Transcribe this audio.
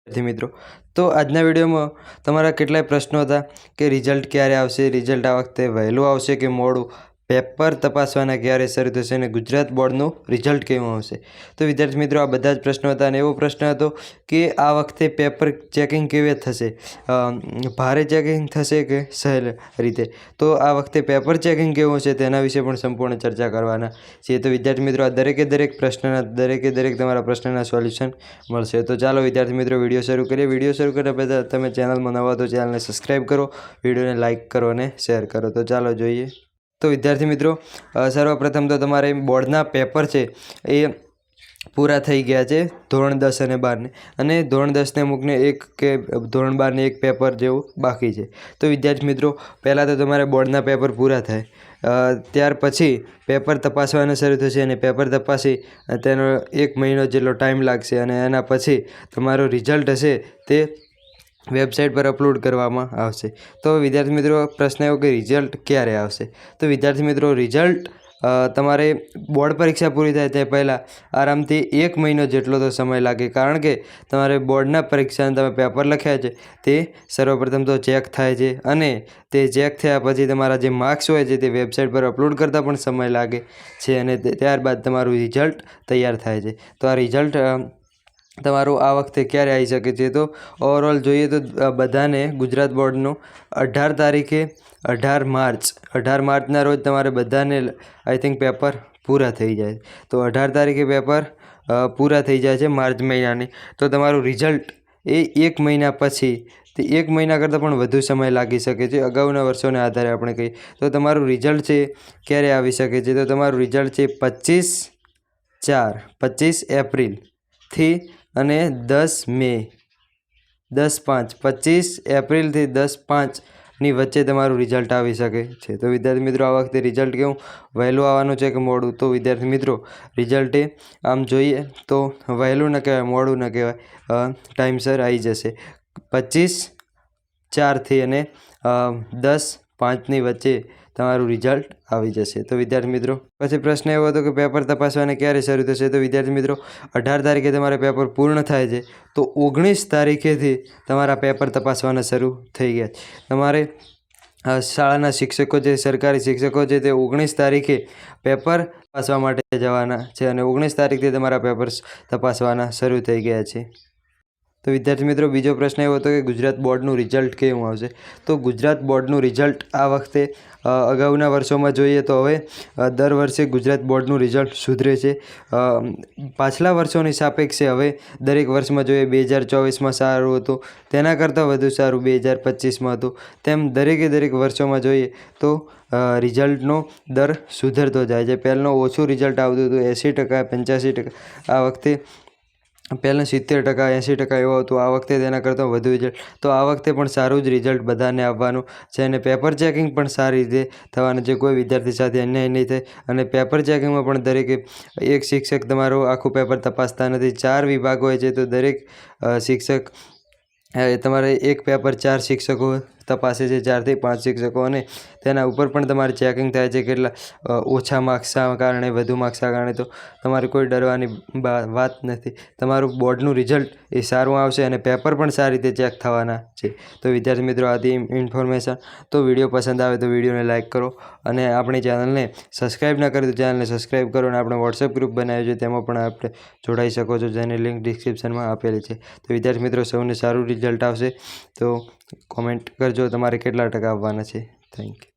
મિત્રો તો આજના વિડીયોમાં તમારા કેટલાય પ્રશ્નો હતા કે રિઝલ્ટ ક્યારે આવશે, રિઝલ્ટ આ વખતે વહેલું આવશે કે મોડું, પેપર તપાસવાના ક્યારે શરૂ થશે અને ગુજરાત બોર્ડનું રિઝલ્ટ કેવું આવશે। તો વિદ્યાર્થી મિત્રો આ બધા જ પ્રશ્નો હતા અને એવો પ્રશ્ન હતો કે આ વખતે પેપર ચેકિંગ કેવી થશે, ભારે ચેકિંગ થશે કે સહેલ રીતે। તો આ વખતે પેપર ચેકિંગ કેવું છે તેના વિશે પણ સંપૂર્ણ ચર્ચા કરવાના છીએ। તો વિદ્યાર્થી મિત્રો આ દરેક પ્રશ્નના દરેક તમારા પ્રશ્નના સોલ્યુશન મળશે। તો ચાલો વિદ્યાર્થી મિત્રો વિડીયો શરૂ કરીએ। વિડીયો શરૂ કર્યા પહેલાં તમે ચેનલમાં નવા તો ચેનલને સબસ્ક્રાઈબ કરો, વિડીયોને લાઇક કરો અને શેર કરો। તો ચાલો જોઈએ। તો વિદ્યાર્થી મિત્રો સર્વપ્રથમ તો તમારે બોર્ડના પેપર છે એ પૂરા થઈ ગયા છે ધોરણ 10 અને 12ને, અને ધોરણ 10ને અમુકને એક કે ધોરણ 12ને એક પેપર જેવું બાકી છે। તો વિદ્યાર્થી મિત્રો પહેલાં તો તમારે બોર્ડના પેપર પૂરા થાય, ત્યાર પછી પેપર તપાસવાના શરૂ થશે અને પેપર તપાસી તેનો 1 મહિનો જેટલો ટાઈમ લાગશે અને એના પછી તમારું રિઝલ્ટ હશે તે વેબસાઇટ પર અપલોડ કરવામાં આવશે। તો વિદ્યાર્થી મિત્રો પ્રશ્ન એવો કે રિઝલ્ટ ક્યારે આવશે। તો વિદ્યાર્થી મિત્રો રિઝલ્ટ તમારે બોર્ડ પરીક્ષા પૂરી થાય તે પહેલાં આરામથી 1 મહિનો જેટલો તો સમય લાગે, કારણ કે તમારે બોર્ડના પરીક્ષાના તમે પેપર લખ્યા છે તે સર્વપ્રથમ તો ચેક થાય છે અને તે ચેક થયા પછી તમારા જે માર્ક્સ હોય છે તે વેબસાઇટ પર અપલોડ કરતાં પણ સમય લાગે છે અને ત્યારબાદ તમારું રિઝલ્ટ તૈયાર થાય છે। તો આ રિઝલ્ટ તમારું આ વખતે ક્યારે આવી શકે છે, તો ઓવરઓલ જોઈએ તો બધાને ગુજરાત બોર્ડનું 18 તારીખે 18 માર્ચના રોજ તમારે બધાને આઈ થિંક પેપર પૂરા થઈ જાય। તો 18 તારીખે પેપર પૂરા થઈ જાય છે માર્ચ મહિનાની। તો તમારું રિઝલ્ટ એ 1 મહિના પછી, તે 1 મહિના કરતાં પણ વધુ સમય લાગી શકે છે અગાઉના વર્ષોને આધારે આપણે કહીએ તો તમારું રિઝલ્ટ છે ક્યારે આવી શકે છે। તો તમારું રિઝલ્ટ છે 25 એપ્રિલથી અને 10 મે, 25 એપ્રિલથી 10/5ની વચ્ચે તમારું રિઝલ્ટ આવી શકે છે। તો વિદ્યાર્થી મિત્રો આ વખતે રિઝલ્ટ કેવું વહેલું આવવાનું છે કે મોડું? તો વિદ્યાર્થી મિત્રો રિઝલ્ટ એ આમ જોઈએ તો વહેલું ન કહેવાય, મોડું ન કહેવાય, ટાઈમસર આવી જશે। 25/4થી અને 10/5ની વચ્ચે તમારું રિઝલ્ટ આવી જશે। તો વિદ્યાર્થી મિત્રો પછી પ્રશ્ન એવો હતો કે પેપર તપાસવાને ક્યારે શરૂ થશે। તો વિદ્યાર્થી મિત્રો 18 તારીખે તમારે પેપર પૂર્ણ થાય છે, તો 19 તારીખેથી તમારા પેપર તપાસવાના શરૂ થઈ ગયા છે। તમારે શાળાના શિક્ષકો જે સરકારી શિક્ષકો છે તે 19 તારીખે પેપર તપાસવા માટે જવાના છે અને 19 તારીખથી તમારા પેપર્સ તપાસવાના શરૂ થઈ ગયા છે। તો વિદ્યાર્થી મિત્રો બીજો પ્રશ્ન એવો હતો કે ગુજરાત બોર્ડનું રિઝલ્ટ કેવું આવશે। તો ગુજરાત બોર્ડનું રિઝલ્ટ આ વખતે અગાઉના વર્ષોમાં જોઈએ તો હવે દર વર્ષે ગુજરાત બોર્ડનું રિઝલ્ટ સુધરે છે। પાછલા વર્ષોની સાપેક્ષે હવે દરેક વર્ષમાં જોઈએ 2024માં સારું હતું, તેના કરતાં વધુ સારું 2025માં હતું, તેમ દરેક વર્ષોમાં જોઈએ તો રિઝલ્ટનો દર સુધરતો જાય છે। પહેલાં ઓછું રિઝલ્ટ આવતું હતું 80%, 85%, આ વખતે પહેલાં 70%, 80% એવું હતું, આ વખતે તેના કરતાં વધુ રિઝલ્ટ। તો આ વખતે પણ સારું જ રિઝલ્ટ બધાને આવવાનું છે અને પેપર ચેકિંગ પણ સારી રીતે થવાનું છે, કોઈ વિદ્યાર્થી સાથે અન્યાય નહીં થાય। અને પેપર ચેકિંગમાં પણ દરેકે એક શિક્ષક તમારું આખું પેપર તપાસતા નથી, 4 વિભાગ હોય છે, તો દરેક શિક્ષક તમારે એક પેપર 4 શિક્ષકો તપાસે છે, 4 થી 5 શિક્ષકો, અને તેના ઉપર પણ તમારે ચેકિંગ થાય છે કેટલા ઓછા માર્ક્સના કારણે, વધુ માર્ક્સના કારણે। તો તમારે કોઈ ડરવાની વાત નથી, તમારું બોર્ડનું રિઝલ્ટ એ સારું આવશે અને પેપર પણ સારી રીતે ચેક થવાના છે। તો વિદ્યાર્થી મિત્રો આથી ઇન્ફોર્મેશન। તો વિડીયો પસંદ આવે તો વિડીયોને લાઇક કરો અને આપણી ચેનલને સબસ્ક્રાઈબ ન કરી તો ચેનલને સબસ્ક્રાઈબ કરો અને આપણે વોટ્સએપ ગ્રુપ બનાવ્યું છે તેમાં પણ આપણે જોડાઈ શકો છો, જેની લિંક ડિસ્ક્રિપ્શનમાં આપેલી છે। તો વિદ્યાર્થી મિત્રો સૌને સારું રિઝલ્ટ આવશે, તો કોમેન્ટ કરજો તમારે કેટલા ટકા આવવાના છે। Thank you.